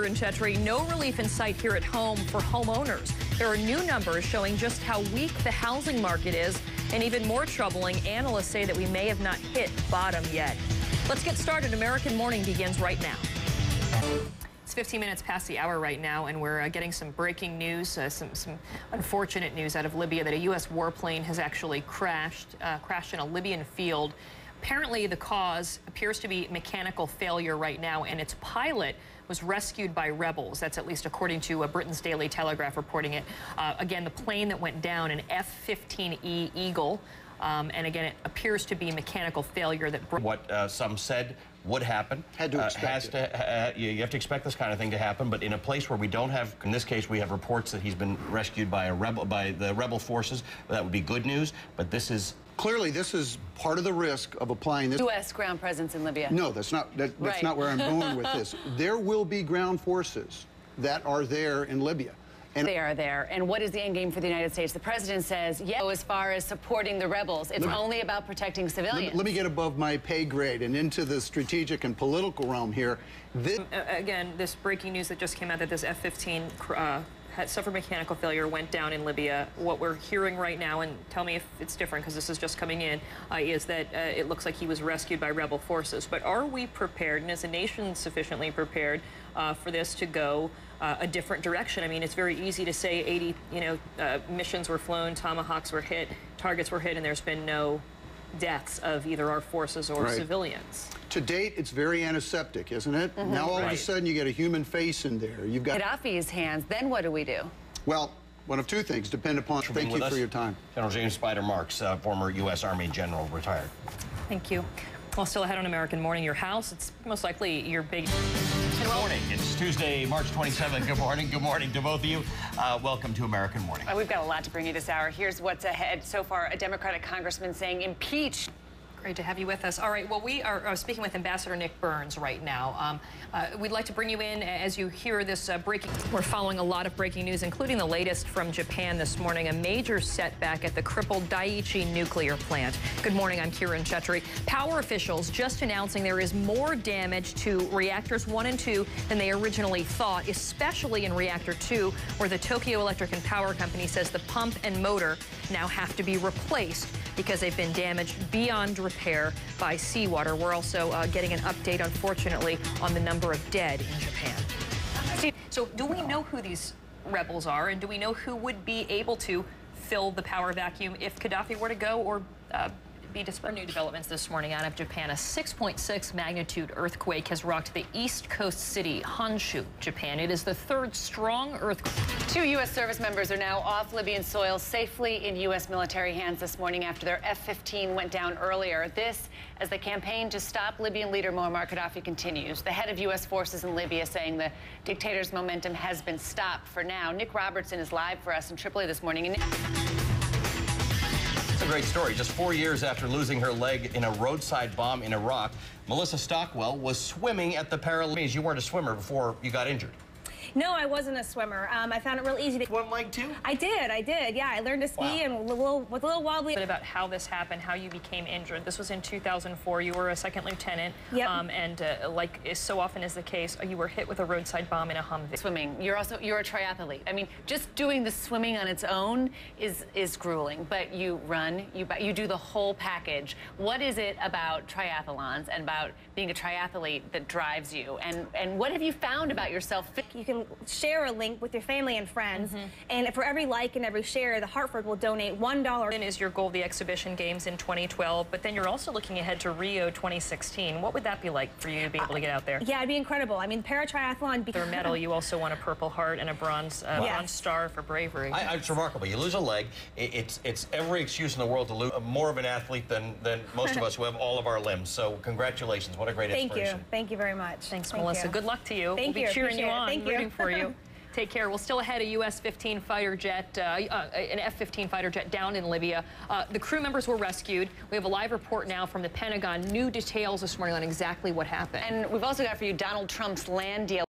Kiran Chetry, no relief in sight here at home for homeowners. There are new numbers showing just how weak the housing market is, and even more troubling, analysts say that we may have not hit bottom yet. Let's get started. American Morning begins right now. It's 15 minutes past the hour right now, and we're getting some breaking news, some unfortunate news out of Libya that a U.S. warplane has actually crashed in a Libyan field. Apparently, the cause appears to be mechanical failure right now, and its pilot was rescued by rebels. That's at least according to Britain's Daily Telegraph reporting it. Again, the plane that went down, an F-15E Eagle, and again, it appears to be mechanical failure that... What some said would happen. Had to expect it. You have to expect this kind of thing to happen, but in a place where we don't have, in this case, we have reports that he's been rescued by the rebel forces. That would be good news, but this is... Clearly, this is part of the risk of applying this. U.S. ground presence in Libya. No, that's not not where I'm going with this. There will be ground forces that are there in Libya. And they are there. And what is the end game for the United States? The president says, yes, as far as supporting the rebels, it's only about protecting civilians. Let me get above my pay grade and into the strategic and political realm here. Again, this breaking news that just came out that this F-15 had suffered mechanical failure, went down in Libya. What we're hearing right now, and tell me if it's different because this is just coming in, is that it looks like he was rescued by rebel forces. But are we prepared, and is the nation sufficiently prepared for this to go a different direction? I mean, it's very easy to say 80, missions were flown, tomahawks were hit, targets were hit, and there's been no deaths of either our forces or civilians. To date, it's very antiseptic, isn't it? Now all of a sudden you get a human face in there. You've got Gaddafi's hands. Then what do we do? Well, one of two things depend upon. Thank you for your time. General James Spider Marks, former U.S. Army general, retired. Thank you. Well, still ahead on American Morning, your house, it's most likely your big... Good morning. It's Tuesday, March 27th. Good morning. Good morning to both of you. Welcome to American Morning. We've got a lot to bring you this hour. Here's what's ahead. So far, a Democratic congressman saying impeach. Great to have you with us. All right, well, we are speaking with Ambassador Nick Burns right now. We'd like to bring you in as you hear this breaking. We're following a lot of breaking news, including the latest from Japan this morning, a major setback at the crippled Daiichi nuclear plant. Good morning, I'm Kiran Chetry. Power officials just announcing there is more damage to reactors 1 and 2 than they originally thought, especially in reactor 2, where the Tokyo Electric and Power Company says the pump and motor now have to be replaced because they've been damaged beyond repair by seawater. We're also getting an update, unfortunately, on the number of dead in Japan. So do we know who these rebels are, and do we know who would be able to fill the power vacuum if Gaddafi were to go or be dispersed? New developments this morning out of Japan. A 6.6 magnitude earthquake has rocked the east coast city, Honshu, Japan. It is the third strong earthquake. 2 U.S. service members are now off Libyan soil safely in U.S. military hands this morning after their F-15 went down earlier. This as the campaign to stop Libyan leader Muammar Gaddafi continues. The head of U.S. forces in Libya saying the dictator's momentum has been stopped for now. Nick Robertson is live for us in Tripoli this morning. It's a great story. Just 4 years after losing her leg in a roadside bomb in Iraq, Melissa Stockwell was swimming at the Paralympics. You weren't a swimmer before you got injured. No, I wasn't a swimmer. I found it real easy to... One leg too? I did. Yeah, I learned to ski and was a little wobbly. About how this happened, how you became injured. This was in 2004. You were a second lieutenant. Yep. And like is so often is the case, you were hit with a roadside bomb in a Humvee. Swimming. You're a triathlete. I mean, just doing the swimming on its own is grueling. But you run, you do the whole package. What is it about triathlons and about being a triathlete that drives you? And what have you found about yourself? You can share a link with your family and friends, and for every like and every share, the Hartford will donate $1. Is your goal the exhibition games in 2012, but then you're also looking ahead to Rio 2016. What would that be like for you to be able to get out there? Yeah, it'd be incredible. I mean, para-triathlon... For medal, you also won a Purple Heart and a bronze star for bravery. It's remarkable. You lose a leg. It's every excuse in the world to lose. More of an athlete than most of us who have all of our limbs. So congratulations. What a great inspiration. Thank you very much. Thanks, Melissa. Good luck to you. Thank you. We'll be cheering you on. Thank you. Rooting for you. Take care. We'll still ahead a U.S. F-15 fighter jet, an F-15 fighter jet down in Libya. The crew members were rescued. We have a live report now from the Pentagon. New details this morning on exactly what happened. And we've also got for you Donald Trump's land deal.